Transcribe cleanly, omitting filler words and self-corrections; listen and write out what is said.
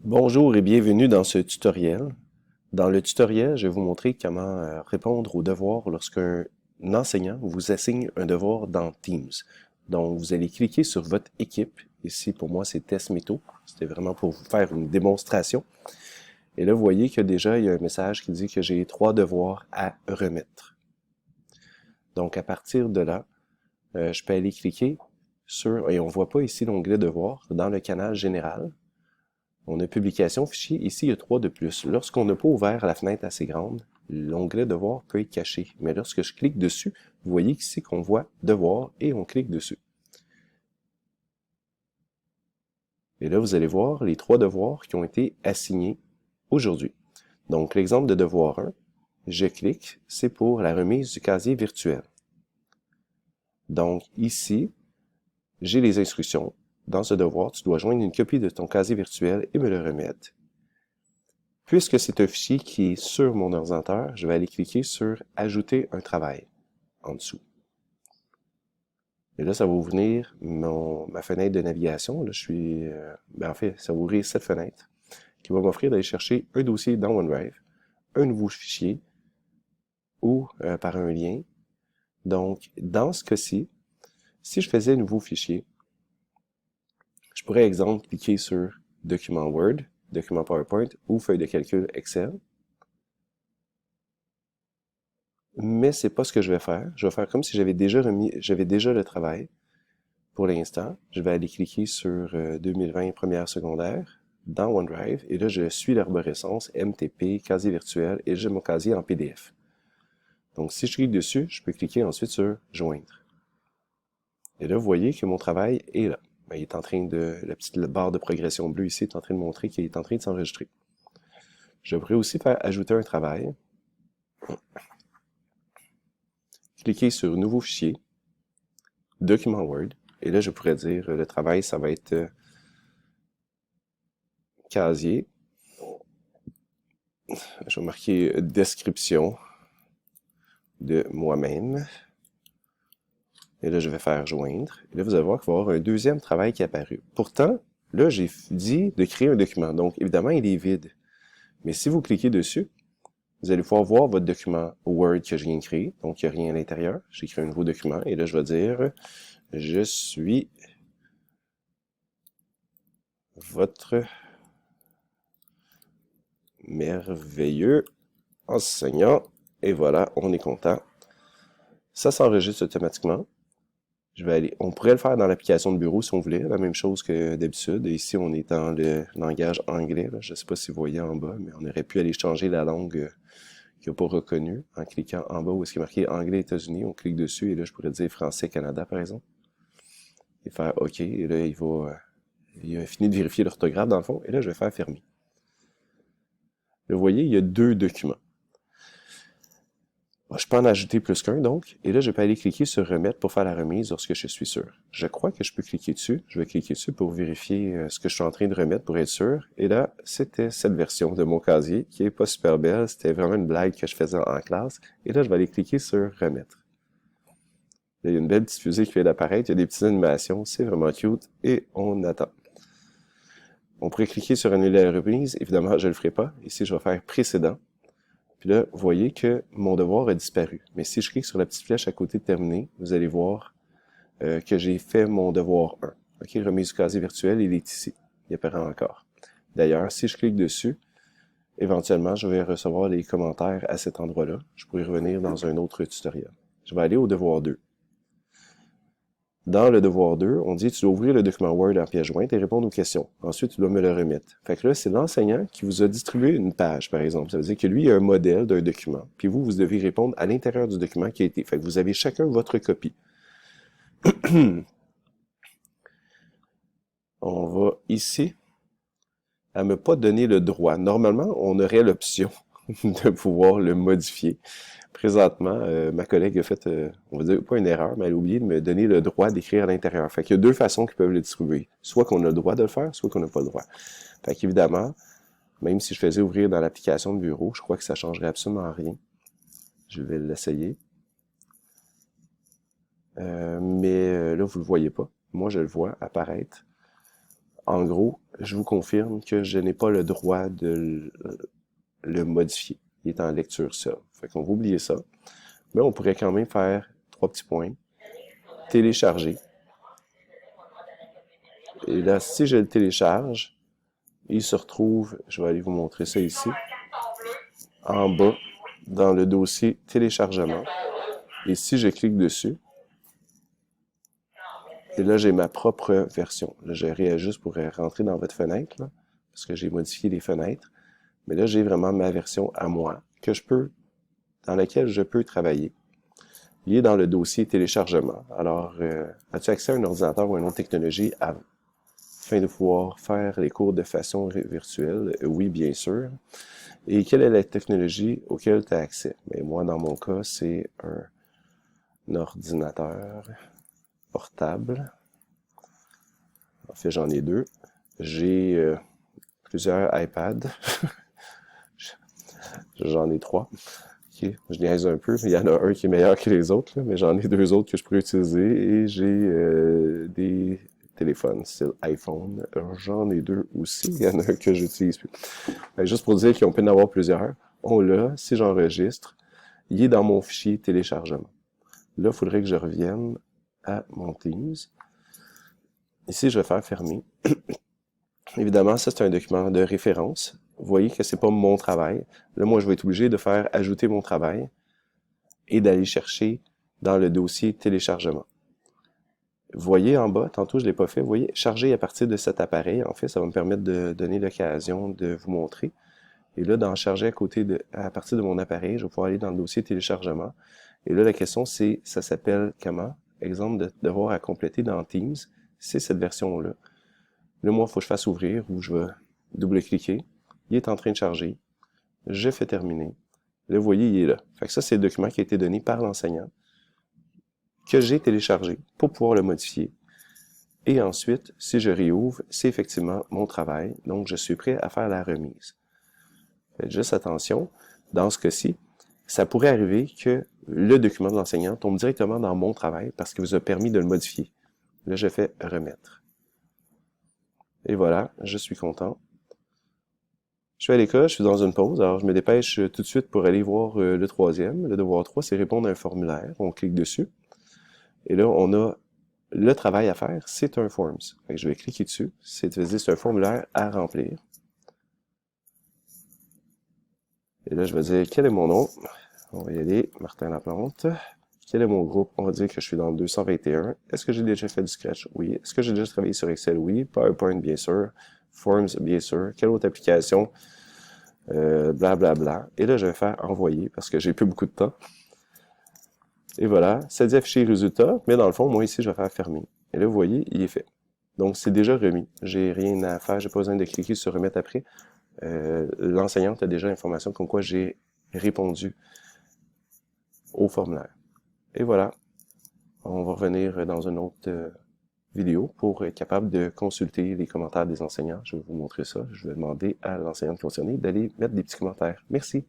Bonjour et bienvenue dans ce tutoriel. Dans le tutoriel, je vais vous montrer comment répondre aux devoirs lorsqu'un enseignant vous assigne un devoir dans Teams. Donc, vous allez cliquer sur votre équipe. Ici, pour moi, c'est Test Métaux. C'était vraiment pour vous faire une démonstration. Et là, vous voyez que déjà, il y a un message qui dit que j'ai 3 devoirs à remettre. Donc, à partir de là, je peux aller cliquer sur, et on ne voit pas ici l'onglet Devoirs, dans le canal général. On a Publication, Fichier. Ici, il y a 3 de plus. Lorsqu'on n'a pas ouvert la fenêtre assez grande, l'onglet Devoir peut être caché. Mais lorsque je clique dessus, vous voyez ici qu'on voit Devoir et on clique dessus. Et là, vous allez voir les 3 devoirs qui ont été assignés aujourd'hui. Donc, l'exemple de devoir 1, je clique, c'est pour la remise du casier virtuel. Donc, ici, j'ai les instructions. Dans ce devoir, tu dois joindre une copie de ton casier virtuel et me le remettre. Puisque c'est un fichier qui est sur mon ordinateur, je vais aller cliquer sur « Ajouter un travail » en dessous. Et là, ça va ouvrir ma fenêtre de navigation. Là, en fait, ça va ouvrir cette fenêtre qui va m'offrir d'aller chercher un dossier dans OneDrive, un nouveau fichier ou par un lien. Donc, dans ce cas-ci, si je faisais un nouveau fichier, je pourrais, exemple, cliquer sur « Document Word », document PowerPoint ou feuille de calcul Excel. Mais c'est pas ce que je vais faire. Je vais faire comme si j'avais déjà le travail. Pour l'instant, je vais aller cliquer sur 2020 première secondaire dans OneDrive et là je suis l'arborescence MTP, casier virtuel et j'ai mon casier en PDF. Donc si je clique dessus, je peux cliquer ensuite sur joindre. Et là vous voyez que mon travail est là. Il est en train la petite barre de progression bleue ici est en train de montrer qu'il est en train de s'enregistrer. Je pourrais aussi faire ajouter un travail. Cliquer sur nouveau fichier, document Word, et là je pourrais dire le travail ça va être casier. Je vais marquer description de moi-même. Et là, je vais faire joindre. Et là, vous allez voir qu'il va y avoir un deuxième travail qui est apparu. Pourtant, là, j'ai dit de créer un document. Donc, évidemment, il est vide. Mais si vous cliquez dessus, vous allez pouvoir voir votre document Word que je viens de créer. Donc, il n'y a rien à l'intérieur. J'ai créé un nouveau document. Et là, je vais dire, je suis votre merveilleux enseignant. Et voilà, on est content. Ça s'enregistre automatiquement. On pourrait le faire dans l'application de bureau si on voulait, la même chose que d'habitude. Et ici, on est dans le langage anglais. Là. Je ne sais pas si vous voyez en bas, mais on aurait pu aller changer la langue qu'il n'a pas reconnue en cliquant en bas où est-ce qu'il est marqué Anglais États-Unis. On clique dessus et là, je pourrais dire Français Canada, par exemple. Et faire OK. Et là, il a fini de vérifier l'orthographe dans le fond. Et là, je vais faire fermer. Là, vous voyez, il y a 2 documents. Je peux en ajouter plus qu'un, donc. Et là, je peux aller cliquer sur Remettre pour faire la remise lorsque je suis sûr. Je crois que je peux cliquer dessus. Je vais cliquer dessus pour vérifier ce que je suis en train de remettre pour être sûr. Et là, c'était cette version de mon casier qui est pas super belle. C'était vraiment une blague que je faisais en classe. Et là, je vais aller cliquer sur Remettre. Là, il y a une belle petite fusée qui vient d'apparaître. Il y a des petites animations. C'est vraiment cute. Et on attend. On pourrait cliquer sur Annuler la remise. Évidemment, je ne le ferai pas. Ici, je vais faire Précédent. Puis là, vous voyez que mon devoir a disparu. Mais si je clique sur la petite flèche à côté de terminer, vous allez voir que j'ai fait mon devoir 1. OK, remise du casier virtuel, il est ici. Il apparaît encore. D'ailleurs, si je clique dessus, éventuellement, je vais recevoir les commentaires à cet endroit-là. Je pourrais revenir dans un autre tutoriel. Je vais aller au devoir 2. Dans le devoir 2, on dit tu dois ouvrir le document Word en pièce jointe et répondre aux questions. Ensuite, tu dois me le remettre. Fait que là, c'est l'enseignant qui vous a distribué une page, par exemple. Ça veut dire que lui, il a un modèle d'un document. Puis vous devez répondre à l'intérieur du document qui a été. Fait que vous avez chacun votre copie. On va ici à me pas donner le droit. Normalement, on aurait l'option de pouvoir le modifier. Présentement, ma collègue a fait, on va dire pas une erreur, mais elle a oublié de me donner le droit d'écrire à l'intérieur. Fait qu'il y a 2 façons qui peuvent le distribuer. Soit qu'on a le droit de le faire, soit qu'on n'a pas le droit. Fait qu'évidemment, même si je faisais ouvrir dans l'application de bureau, je crois que ça changerait absolument rien. Je vais l'essayer. Mais là, vous le voyez pas. Moi, je le vois apparaître En gros, je vous confirme que je n'ai pas le droit de le modifier. Il est en lecture seule. Fait qu'on va oublier ça. Mais on pourrait quand même faire 3 petits points. Télécharger. Et là, si je le télécharge, il se retrouve, je vais aller vous montrer ça ici, en bas, dans le dossier téléchargement. Et si je clique dessus, et là, j'ai ma propre version. Là, je réajuste pour rentrer dans votre fenêtre, là, parce que j'ai modifié les fenêtres. Mais là, j'ai vraiment ma version à moi, dans laquelle je peux travailler. Il est dans le dossier téléchargement. Alors, as-tu accès à un ordinateur ou à une autre technologie afin de pouvoir faire les cours de façon virtuelle? Oui, bien sûr. Et quelle est la technologie auquel tu as accès? Mais moi, dans mon cas, c'est un ordinateur portable. En fait, j'en ai deux. J'ai plusieurs iPads. J'en ai 3. Okay. Je niaise un peu, mais il y en a un qui est meilleur que les autres, là, mais j'en ai 2 autres que je pourrais utiliser et j'ai des téléphones style iPhone. J'en ai 2 aussi, il y en a un que j'utilise plus. Juste pour dire qu'on peut en avoir plusieurs. On l'a, si j'enregistre, il est dans mon fichier téléchargement. Là, il faudrait que je revienne à mon Teams. Ici, je vais faire fermer. Évidemment, ça c'est un document de référence. Vous voyez que c'est pas mon travail. Là, moi, je vais être obligé de faire ajouter mon travail et d'aller chercher dans le dossier téléchargement. Vous voyez en bas, tantôt je l'ai pas fait, vous voyez, charger à partir de cet appareil. En fait, ça va me permettre de donner l'occasion de vous montrer. Et là, dans charger à partir de mon appareil, je vais pouvoir aller dans le dossier téléchargement. Et là, la question c'est, ça s'appelle comment? Exemple de devoir à compléter dans Teams, c'est cette version-là. Là, moi, il faut que je fasse ouvrir ou je vais double-cliquer. Il est en train de charger. Je fais terminer. Là, vous voyez, il est là. Fait que ça, c'est le document qui a été donné par l'enseignant que j'ai téléchargé pour pouvoir le modifier. Et ensuite, si je réouvre, c'est effectivement mon travail. Donc, je suis prêt à faire la remise. Faites juste attention. Dans ce cas-ci, ça pourrait arriver que le document de l'enseignant tombe directement dans mon travail parce qu'il vous a permis de le modifier. Là, je fais remettre. Et voilà, je suis content. Je suis à l'école, je suis dans une pause, alors je me dépêche tout de suite pour aller voir le troisième. Le devoir 3, c'est répondre à un formulaire. On clique dessus. Et là, on a le travail à faire, c'est un Forms. Fait que je vais cliquer dessus. C'est un formulaire à remplir. Et là, je vais dire quel est mon nom. On va y aller, Martin Laplante. Quel est mon groupe? On va dire que je suis dans le 221. Est-ce que j'ai déjà fait du Scratch? Oui. Est-ce que j'ai déjà travaillé sur Excel? Oui. PowerPoint, bien sûr. Forms, bien sûr. Quelle autre application? Blablabla. Bla. Et là, je vais faire envoyer parce que j'ai plus beaucoup de temps. Et voilà, ça dit afficher les résultats, mais dans le fond, moi ici, je vais faire fermer. Et là, vous voyez, il est fait. Donc, c'est déjà remis. J'ai rien à faire, j'ai pas besoin de cliquer sur remettre après. L'enseignante a déjà l'information comme quoi j'ai répondu au formulaire. Et voilà, on va revenir dans une autre vidéo pour être capable de consulter les commentaires des enseignants. Je vais vous montrer ça. Je vais demander à l'enseignante concernée d'aller mettre des petits commentaires. Merci.